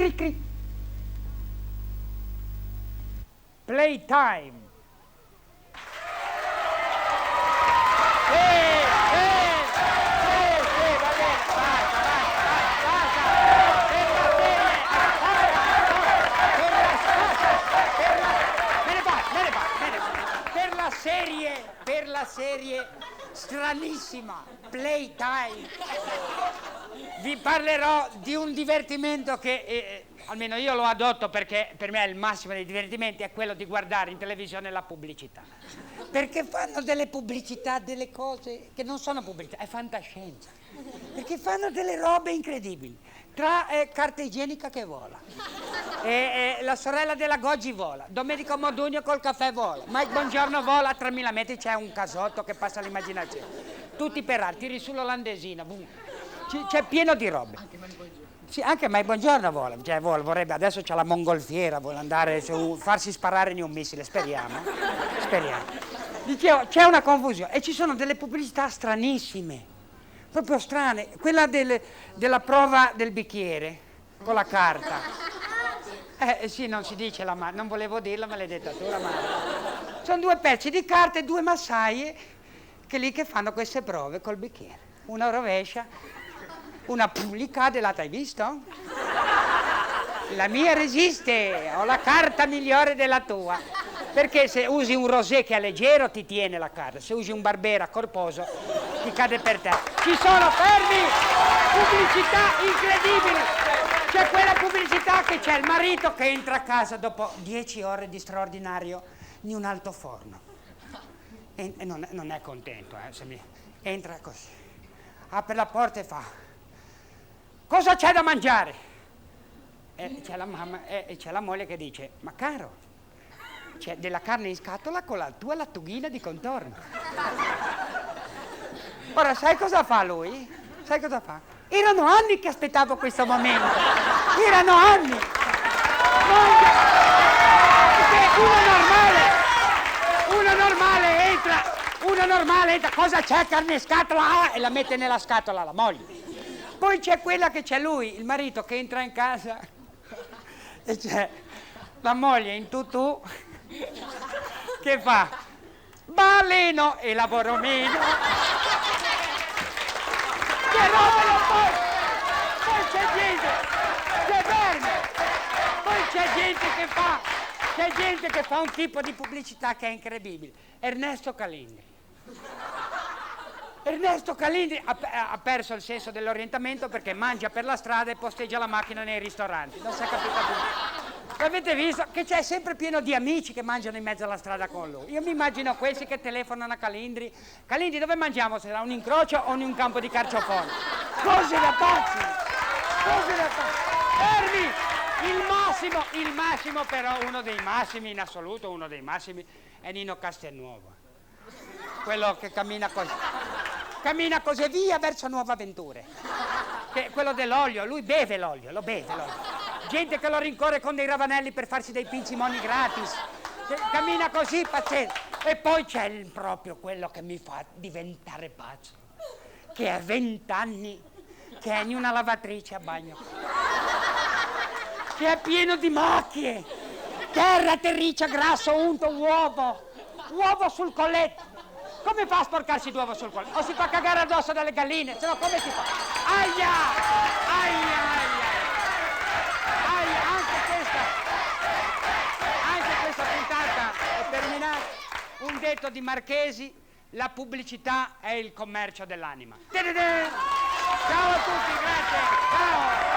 Cri cri. Playtime. Va bene, basta. Per la serie stranissima Playtime vi parlerò di un divertimento che almeno io lo adotto, perché per me è il massimo dei divertimenti, è quello di guardare in televisione la pubblicità, perché fanno delle pubblicità, delle cose che non sono pubblicità, è fantascienza, perché fanno delle robe incredibili, tra carta igienica che vola, la sorella della Goggi vola, Domenico Modugno col caffè vola, Mike Bongiorno vola, a 3000 metri c'è un casotto che passa l'immaginazione, tutti per art, tiri sull'olandesina, boom. C'è pieno di robe. Sì, anche Mike Bongiorno vola, cioè vorrebbe, adesso c'ha la mongolfiera, vuole andare su, farsi sparare in un missile, speriamo. Dicevo, c'è una confusione e ci sono delle pubblicità stranissime, proprio strane, quella della prova del bicchiere con la carta. Sì, non si dice la mano, non volevo dirla, me l'hai detta tu la mano. Sono due pezzi di carta e due massaie che fanno queste prove col bicchiere. Una rovescia, una gli cade, l'hai visto? La mia resiste, ho la carta migliore della tua. Perché se usi un rosé che è leggero ti tiene la carta, se usi un Barbera corposo ti cade per terra. Ci sono, fermi, pubblicità incredibili. C'è quella pubblicità che c'è il marito che entra a casa dopo 10 ore di straordinario in un altoforno. E non è contento, entra così, apre la porta e fa: cosa c'è da mangiare? C'è la mamma e c'è la moglie che dice: ma caro, c'è della carne in scatola con la tua lattughina di contorno. Ora, sai cosa fa lui? Sai cosa fa? Erano anni che aspettavo questo momento. Erano anni. Uno normale entra, cosa c'è, carne in scatola? E la mette nella scatola la moglie. Poi c'è quella che c'è lui, il marito, che entra in casa e c'è la moglie in tutù che fa: baleno e lavoro meno. Che roba, poi c'è gente, c'è verme, poi c'è gente che fa un tipo di pubblicità che è incredibile. Ernesto Calindri ha perso il senso dell'orientamento perché mangia per la strada e posteggia la macchina nei ristoranti. Non si è capito più. Avete visto che c'è sempre pieno di amici che mangiano in mezzo alla strada con lui. Io mi immagino questi che telefonano a Calindri: Calindri, dove mangiamo? Sarà un incrocio o in un campo di carciofoni? Cose da pazzi! Fermi! Il massimo però, uno dei massimi in assoluto, uno dei massimi è Nino Castelnuovo. Quello che cammina così via verso nuove avventure. Quello dell'olio, lui beve l'olio, lo beve l'olio. Gente che lo rincorre con dei ravanelli per farsi dei pinzimoni gratis. Cammina così, pazienza. E poi c'è proprio quello che mi fa diventare pazzo, che ha 20 anni, che è in una lavatrice a bagno, che è pieno di macchie, terra, terriccia, grasso, unto, uovo sul colletto. Come fa a sporcarsi d'uovo sul collo? O si fa cagare addosso dalle galline, se no come si fa? Aia! Anche questa puntata è terminata. Un detto di Marchesi: la pubblicità è il commercio dell'anima. Ciao a tutti, grazie! Ciao!